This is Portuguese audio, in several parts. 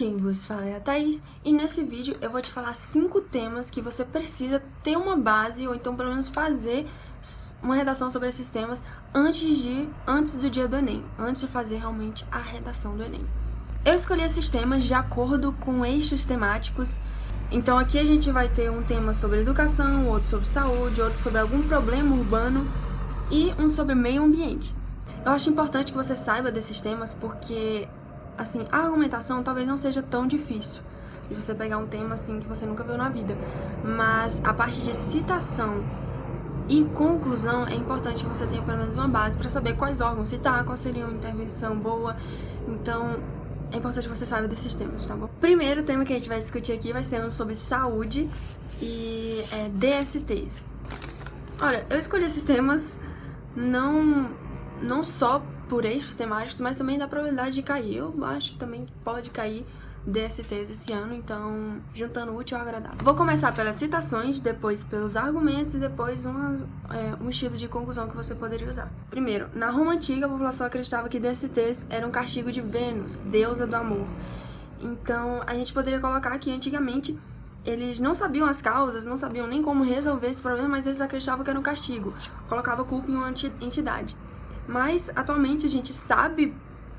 Quem vos fala é a Thaís, e nesse vídeo eu vou te falar 5 temas que você precisa ter uma base, ou então pelo menos fazer uma redação sobre esses temas antes do dia do Enem, antes de fazer realmente a redação do Enem. Eu escolhi esses temas de acordo com eixos temáticos, então aqui a gente vai ter um tema sobre educação, outro sobre saúde, outro sobre algum problema urbano e um sobre meio ambiente. Eu acho importante que você saiba desses temas porque, assim, a argumentação talvez não seja tão difícil de você pegar um tema assim que você nunca viu na vida, mas a parte de citação e conclusão é importante que você tenha pelo menos uma base para saber quais órgãos citar, qual seria uma intervenção boa. Então é importante que você saiba desses temas, tá bom? O primeiro tema que a gente vai discutir aqui vai ser um sobre saúde e DSTs. Olha, eu escolhi esses temas não só por eixos temáticos, mas também da probabilidade de cair. Eu acho que também pode cair DSTs esse ano, então juntando o útil ao agradável. Vou começar pelas citações, depois pelos argumentos e depois um estilo de conclusão que você poderia usar. Primeiro, na Roma Antiga, a população acreditava que DSTs eram um castigo de Vênus, deusa do amor. Então, a gente poderia colocar que antigamente eles não sabiam as causas, não sabiam nem como resolver esse problema, mas eles acreditavam que era um castigo. Colocava a culpa em uma entidade. Mas, atualmente, a gente sabe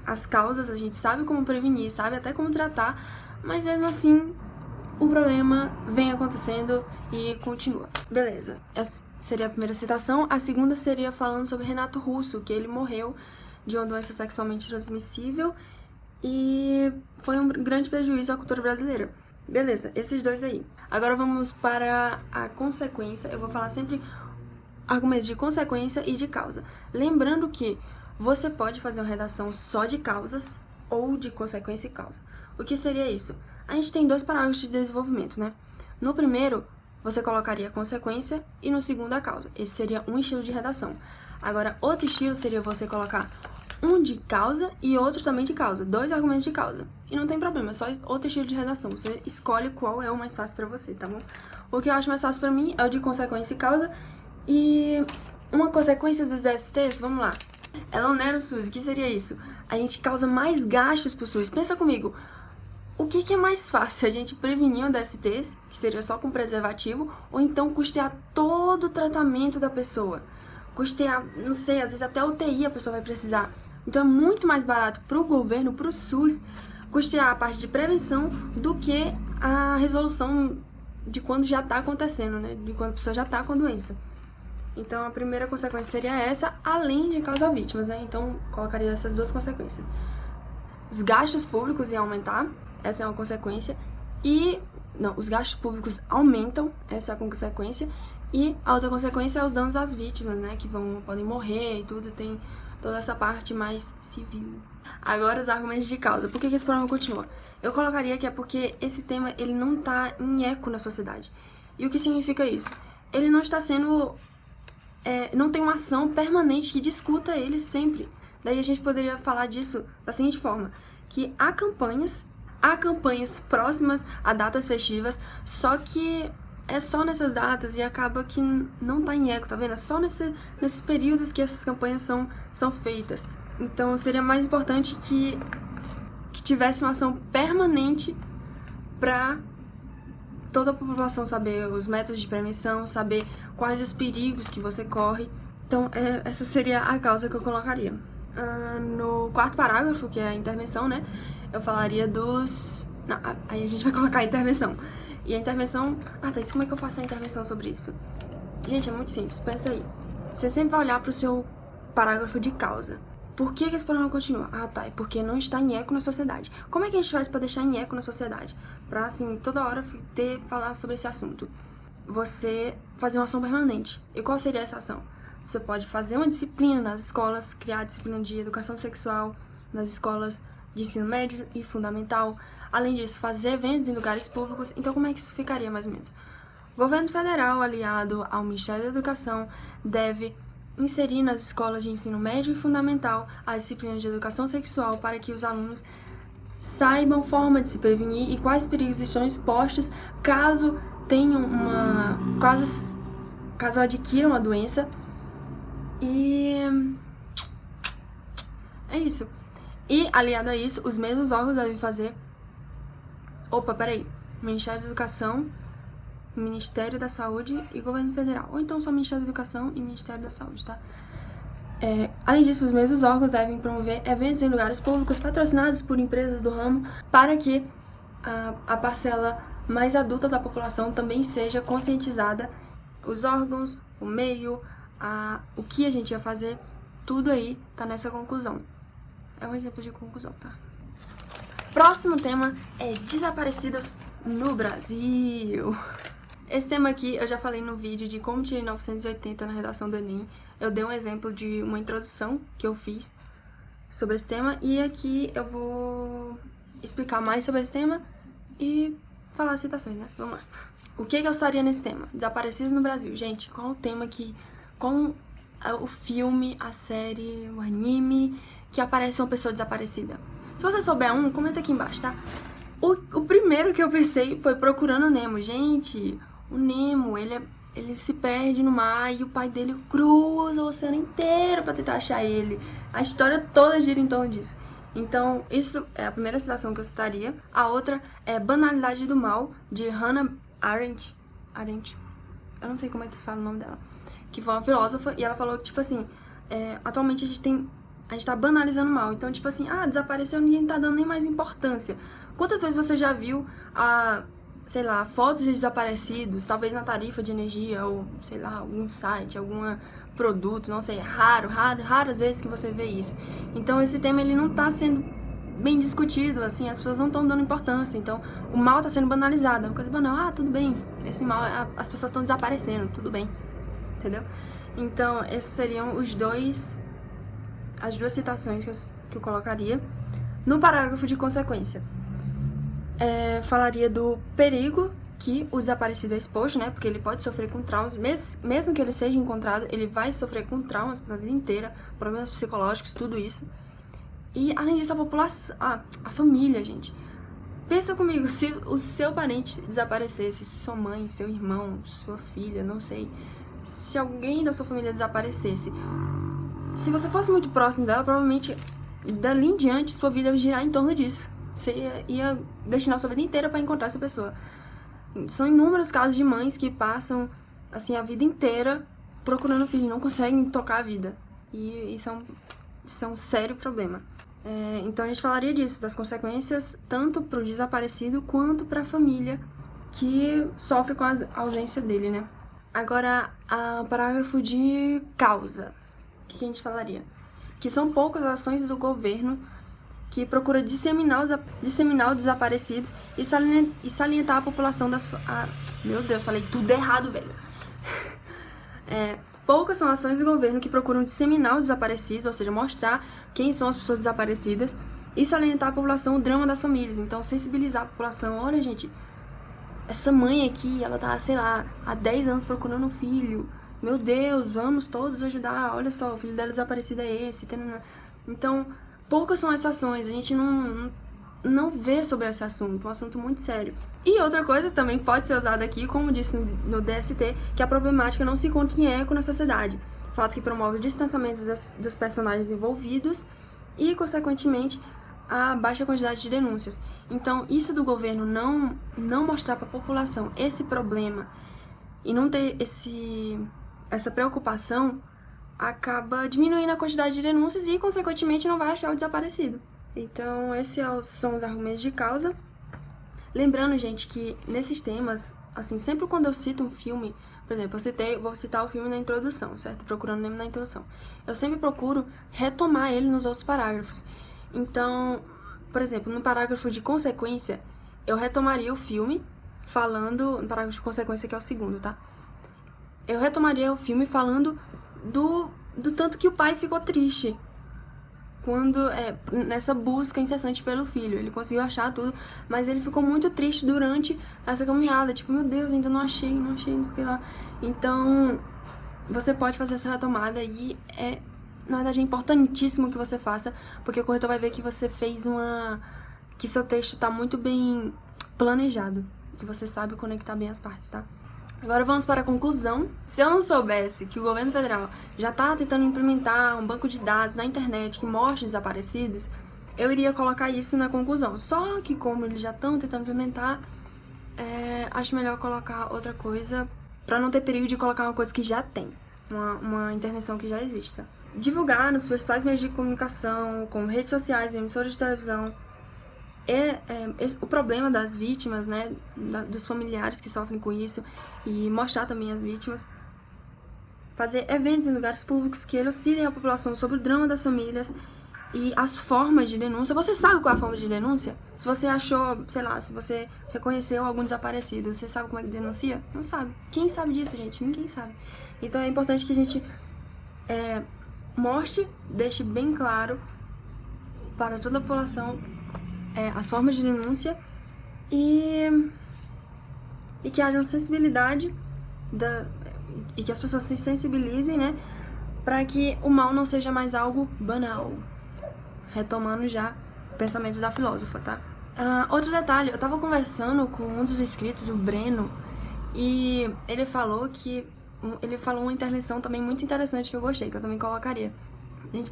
as causas, a gente sabe como prevenir, sabe até como tratar, mas mesmo assim o problema vem acontecendo e continua. Beleza, essa seria a primeira citação. A segunda seria falando sobre Renato Russo, que ele morreu de uma doença sexualmente transmissível e foi um grande prejuízo à cultura brasileira. Beleza, esses dois aí. Agora vamos para a consequência. Eu vou falar sempre argumentos de consequência e de causa. Lembrando que você pode fazer uma redação só de causas ou de consequência e causa. O que seria isso? A gente tem 2 parágrafos de desenvolvimento, né? No primeiro, você colocaria a consequência e no segundo a causa. Esse seria um estilo de redação. Agora, outro estilo seria você colocar um de causa e outro também de causa. 2 argumentos de causa. E não tem problema, é só outro estilo de redação. Você escolhe qual é o mais fácil pra você, tá bom? O que eu acho mais fácil pra mim é o de consequência e causa. E uma consequência dos STs, vamos lá. Ela onera o SUS. O que seria isso? A gente causa mais gastos pro SUS. Pensa comigo. O que é mais fácil? A gente prevenir um DSTs, que seria só com preservativo, ou então custear todo o tratamento da pessoa? Custear, não sei, às vezes até UTI a pessoa vai precisar. Então é muito mais barato pro governo, pro SUS, custear a parte de prevenção do que a resolução de quando já tá acontecendo, né? De quando a pessoa já tá com a doença. Então, a primeira consequência seria essa, além de causar vítimas, né? Então, colocaria essas 2 consequências. Os gastos públicos iam aumentar, essa é uma consequência. Os gastos públicos aumentam, essa é a consequência. E a outra consequência é os danos às vítimas, né? Que podem morrer e tudo, tem toda essa parte mais civil. Agora, os argumentos de causa. Por que esse problema continua? Eu colocaria que é porque esse tema, ele não tá em eco na sociedade. E o que significa isso? Ele não está sendo... não tem uma ação permanente que discuta ele sempre. Daí a gente poderia falar disso da seguinte forma, que há campanhas próximas a datas festivas, só que é só nessas datas e acaba que não tá em eco, tá vendo? É só nesses períodos que essas campanhas são feitas. Então seria mais importante que tivesse uma ação permanente para toda a população saber os métodos de prevenção, saber quais os perigos que você corre. Então, essa seria a causa que eu colocaria. No 4º parágrafo, que é a intervenção, né? Eu falaria dos... Não, aí a gente vai colocar a intervenção. E a intervenção... Thaís, como é que eu faço a intervenção sobre isso? Gente, é muito simples, pensa aí. Você sempre vai olhar pro seu parágrafo de causa. Por que esse problema continua? É porque não está em eco na sociedade. Como é que a gente faz para deixar em eco na sociedade? Pra, assim, toda hora falar sobre esse assunto. Você fazer uma ação permanente. E qual seria essa ação? Você pode fazer uma disciplina nas escolas, criar disciplina de educação sexual nas escolas de ensino médio e fundamental. Além disso, fazer eventos em lugares públicos. Então, como é que isso ficaria, mais ou menos? O governo federal, aliado ao Ministério da Educação, deve inserir nas escolas de ensino médio e fundamental a disciplina de educação sexual para que os alunos saibam forma de se prevenir e quais perigos estão expostos caso tenham caso adquiram a doença. E é isso. E, aliado a isso, os mesmos órgãos devem fazer Opa, peraí. Ministério da Educação, Ministério da Saúde e Governo Federal. Ou então só Ministério da Educação e Ministério da Saúde, tá? Além disso, os mesmos órgãos devem promover eventos em lugares públicos patrocinados por empresas do ramo para que a parcela mais adulta da população também seja conscientizada. Os órgãos, o meio, o que a gente ia fazer, tudo aí tá nessa conclusão. É um exemplo de conclusão, tá? Próximo tema é desaparecidos no Brasil. Esse tema aqui eu já falei no vídeo de como tirei 980 na redação do Enem. Eu dei um exemplo de uma introdução que eu fiz sobre esse tema. E aqui eu vou explicar mais sobre esse tema e falar as citações, né? Vamos lá. O que eu estaria nesse tema? Desaparecidos no Brasil. Gente, qual o tema que... Qual o filme, a série, o anime que aparece uma pessoa desaparecida? Se você souber comenta aqui embaixo, tá? O primeiro que eu pensei foi Procurando Nemo. Gente, o Nemo, ele se perde no mar e o pai dele cruza o oceano inteiro pra tentar achar ele. A história toda gira em torno disso. Então, isso é a primeira citação que eu citaria. A outra é Banalidade do Mal, de Hannah Arendt. Eu não sei como é que fala o nome dela. Que foi uma filósofa e ela falou que, tipo assim, atualmente a gente tá banalizando o mal. Então, tipo assim, desapareceu, ninguém tá dando nem mais importância. Quantas vezes você já viu sei lá, fotos de desaparecidos, talvez na tarifa de energia, ou, sei lá, algum site, algum produto, não sei, raras vezes que você vê isso. Então, esse tema, ele não tá sendo bem discutido, assim, as pessoas não estão dando importância, então, o mal tá sendo banalizado, é uma coisa banal, tudo bem, esse mal, as pessoas estão desaparecendo, tudo bem, entendeu? Então, esses seriam as duas citações que eu colocaria. No parágrafo de consequência, falaria do perigo que o desaparecido é exposto, né? Porque ele pode sofrer com traumas, mesmo que ele seja encontrado, ele vai sofrer com traumas na vida inteira, problemas psicológicos, tudo isso. E, além disso, a população, a família, gente. Pensa comigo, se o seu parente desaparecesse, se sua mãe, seu irmão, sua filha, não sei, se alguém da sua família desaparecesse, se você fosse muito próximo dela, provavelmente, dali em diante, sua vida ia girar em torno disso. Você ia destinar sua vida inteira para encontrar essa pessoa. São inúmeros casos de mães que passam, assim, a vida inteira procurando o filho e não conseguem tocar a vida. E isso é um sério problema. Então a gente falaria disso, das consequências tanto para o desaparecido quanto para a família que sofre com a ausência dele, né? Agora, o parágrafo de causa. O que a gente falaria? Que são poucas ações do governo que procura disseminar os desaparecidos e salientar a população Meu Deus, falei tudo errado, velho. Poucas são ações do governo que procuram disseminar os desaparecidos, ou seja, mostrar quem são as pessoas desaparecidas e salientar a população o drama das famílias. Então, sensibilizar a população. Olha, gente, essa mãe aqui, ela tá, sei lá, há 10 anos procurando um filho. Meu Deus, vamos todos ajudar. Olha só, o filho dela desaparecido é esse. Então, poucas são essas ações. A gente não vê sobre esse assunto. Um assunto muito sério. E outra coisa também pode ser usada aqui, como disse no DST, que a problemática não se encontra em eco na sociedade. Fato que promove o distanciamento dos personagens envolvidos e, consequentemente, a baixa quantidade de denúncias. Então, isso do governo não mostrar para a população esse problema e não ter essa preocupação, acaba diminuindo a quantidade de denúncias e, consequentemente, não vai achar o desaparecido. Então, esses são os argumentos de causa. Lembrando, gente, que nesses temas, assim, sempre quando eu cito um filme, por exemplo, vou citar o filme na introdução, certo? Procurando Nemo na introdução. Eu sempre procuro retomar ele nos outros parágrafos. Então, por exemplo, no parágrafo de consequência, eu retomaria o filme falando... No parágrafo de consequência, que é o segundo, tá? Eu retomaria o filme falando do tanto que o pai ficou triste nessa busca incessante pelo filho. Ele conseguiu achar tudo, mas ele ficou muito triste durante essa caminhada. Tipo, meu Deus, ainda não achei, não sei o que lá. Então, você pode fazer essa retomada e na verdade, é importantíssimo que você faça, porque o corretor vai ver que você fez que seu texto tá muito bem planejado, que você sabe conectar bem as partes, tá? Agora vamos para a conclusão. Se eu não soubesse que o governo federal já está tentando implementar um banco de dados na internet que mostre desaparecidos, eu iria colocar isso na conclusão. Só que como eles já estão tentando implementar, acho melhor colocar outra coisa pra não ter perigo de colocar uma coisa que já tem, uma intervenção que já exista. Divulgar nos principais meios de comunicação, como redes sociais, emissoras de televisão, o problema das vítimas, né, dos familiares que sofrem com isso, e mostrar também as vítimas. Fazer eventos em lugares públicos que elucidem a população sobre o drama das famílias e as formas de denúncia. Você sabe qual é a forma de denúncia? Se você achou, sei lá, se você reconheceu algum desaparecido, você sabe como é que denuncia? Não sabe. Quem sabe disso, gente? Ninguém sabe. Então é importante que a gente mostre, deixe bem claro para toda a população as formas de denúncia e que haja uma sensibilidade e que as pessoas se sensibilizem, né, para que o mal não seja mais algo banal. Retomando já o pensamento da filósofa, tá? Outro detalhe, eu tava conversando com um dos inscritos, o Breno, e ele falou uma intervenção também muito interessante que eu gostei, que eu também colocaria. A gente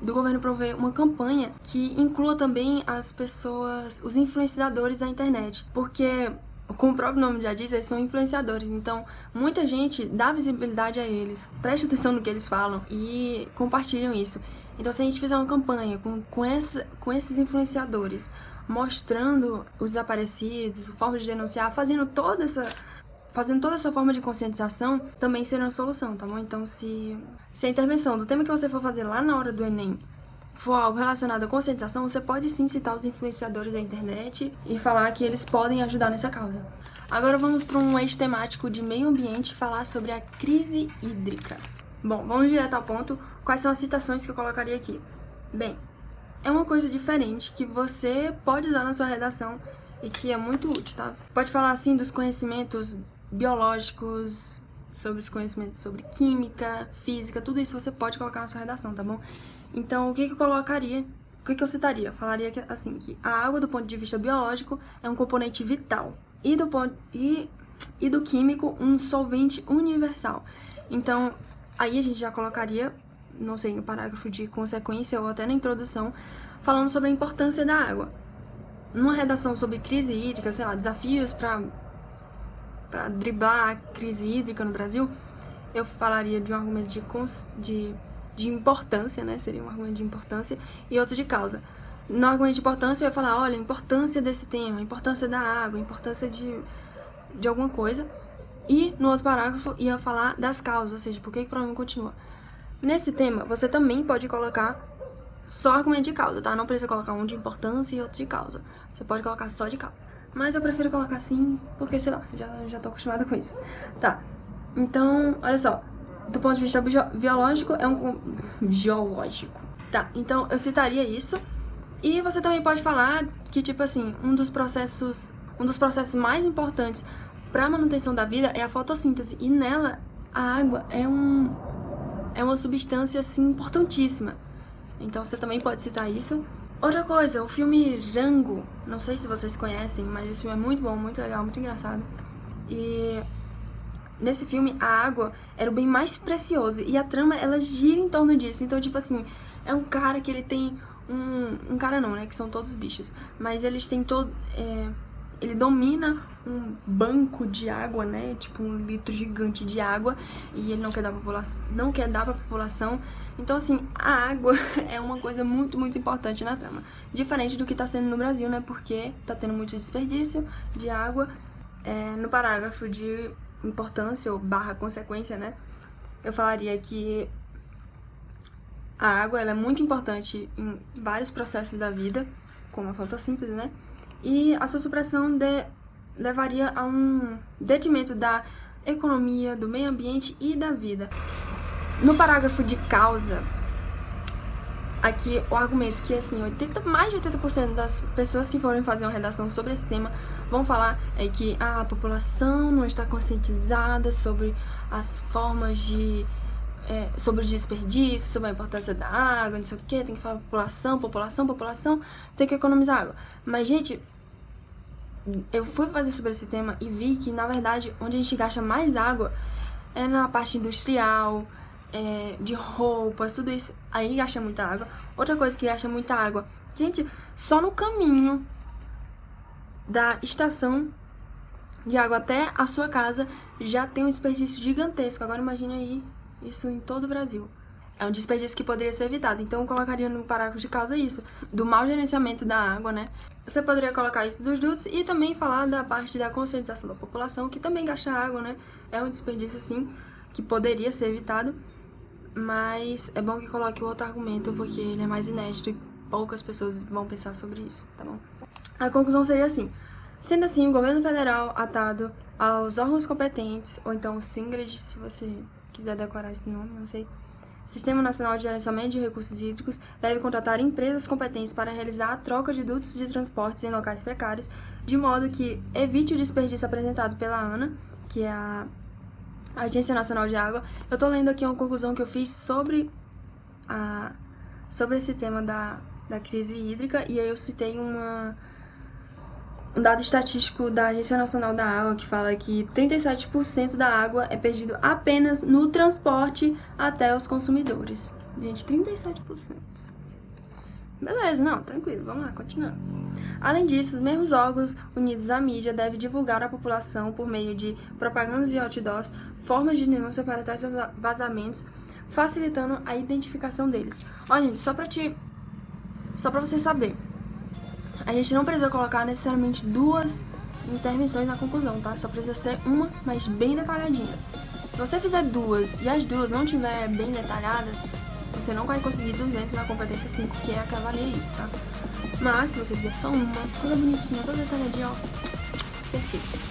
do governo prover uma campanha que inclua também as pessoas, os influenciadores da internet, porque, como o próprio nome já diz, eles são influenciadores, então muita gente dá visibilidade a eles, presta atenção no que eles falam e compartilham isso. Então, se a gente fizer uma campanha com esses influenciadores, mostrando os desaparecidos, forma de denunciar, fazendo toda essa forma de conscientização, também será uma solução, tá bom? Então, se a intervenção do tema que você for fazer lá na hora do Enem for algo relacionado à conscientização, você pode sim citar os influenciadores da internet e falar que eles podem ajudar nessa causa. Agora vamos para um eixo temático de meio ambiente e falar sobre a crise hídrica. Bom, vamos direto ao ponto. Quais são as citações que eu colocaria aqui? Bem, é uma coisa diferente que você pode usar na sua redação e que é muito útil, tá? Pode falar, assim, dos conhecimentos biológicos, sobre os conhecimentos sobre química, física, tudo isso você pode colocar na sua redação, tá bom? Então, o que eu colocaria? O que eu citaria? Eu falaria que, assim, que a água, do ponto de vista biológico, é um componente vital e do químico, um solvente universal. Então, aí a gente já colocaria, não sei, no parágrafo de consequência ou até na introdução, falando sobre a importância da água. Numa redação sobre crise hídrica, sei lá, desafios para driblar a crise hídrica no Brasil, eu falaria de um argumento de importância, né? Seria um argumento de importância e outro de causa. No argumento de importância, eu ia falar, olha, a importância desse tema, a importância da água, a importância de alguma coisa. E no outro parágrafo ia falar das causas, ou seja, por que o problema continua. Nesse tema, você também pode colocar só argumento de causa, tá? Não precisa colocar um de importância e outro de causa. Você pode colocar só de causa. Mas eu prefiro colocar assim, porque, sei lá, já tô acostumada com isso. Tá, então, olha só. Do ponto de vista biológico, Geológico. Tá, então eu citaria isso. E você também pode falar que, tipo assim, um dos processos mais importantes para a manutenção da vida é a fotossíntese. E nela, a água é uma substância, assim, importantíssima. Então você também pode citar isso. Outra coisa, o filme Rango. Não sei se vocês conhecem, mas esse filme é muito bom, muito legal, muito engraçado. E nesse filme, a água era o bem mais precioso. E a trama, ela gira em torno disso. Então, tipo assim, é um cara que ele tem um cara não, né? Que são todos bichos. Mas eles têm ele domina um banco de água, né? Tipo um litro gigante de água. E ele não quer dar pra população. Então, assim, a água é uma coisa muito, muito importante na trama. Diferente do que tá sendo no Brasil, né? Porque tá tendo muito desperdício de água. No parágrafo de importância ou barra consequência, né? Eu falaria que a água ela é muito importante em vários processos da vida, como a fotossíntese, né? E a sua supressão levaria a um detrimento da economia, do meio ambiente e da vida. No parágrafo de causa, aqui o argumento que, assim, mais de 80% das pessoas que forem fazer uma redação sobre esse tema vão falar que a população não está conscientizada sobre as formas sobre o desperdício, sobre a importância da água, não sei o que, tem que falar população, tem que economizar água. Mas, gente, eu fui fazer sobre esse tema e vi que, na verdade, onde a gente gasta mais água é na parte industrial, de roupas, tudo isso, aí gasta muita água. Outra coisa que gasta muita água, gente, só no caminho da estação de água até a sua casa já tem um desperdício gigantesco. Agora imagine aí isso em todo o Brasil. É um desperdício que poderia ser evitado. Então eu colocaria no parágrafo de causa isso, do mau gerenciamento da água, né? Você poderia colocar isso dos dutos e também falar da parte da conscientização da população, que também gasta água, né? É um desperdício, sim, que poderia ser evitado, mas é bom que coloque o outro argumento, porque ele é mais inédito e poucas pessoas vão pensar sobre isso, tá bom? A conclusão seria assim: sendo assim, o governo federal, atado aos órgãos competentes, ou então o SINGRAD, se você quiser decorar esse nome, não sei, Sistema Nacional de Gerenciamento de Recursos Hídricos, deve contratar empresas competentes para realizar a troca de dutos de transportes em locais precários, de modo que evite o desperdício apresentado pela ANA, que é a Agência Nacional de Água. Eu tô lendo aqui uma conclusão que eu fiz sobre esse tema da crise hídrica, e aí eu citei um dado estatístico da Agência Nacional da Água que fala que 37% da água é perdido apenas no transporte até os consumidores. Gente, 37%. Beleza, não, tranquilo, vamos lá, continuando. Além disso, os mesmos órgãos unidos à mídia devem divulgar à população, por meio de propagandas e outdoors, formas de denúncia para tais vazamentos, facilitando a identificação deles. Ó, gente, só pra você saber, a gente não precisa colocar necessariamente 2 intervenções na conclusão, tá? Só precisa ser uma, mas bem detalhadinha. Se você fizer 2 e as 2 não tiver bem detalhadas, você não vai conseguir 200 na competência 5, que é a que avalia isso, tá? Mas se você fizer só uma, toda bonitinha, toda detalhadinha, ó, perfeito.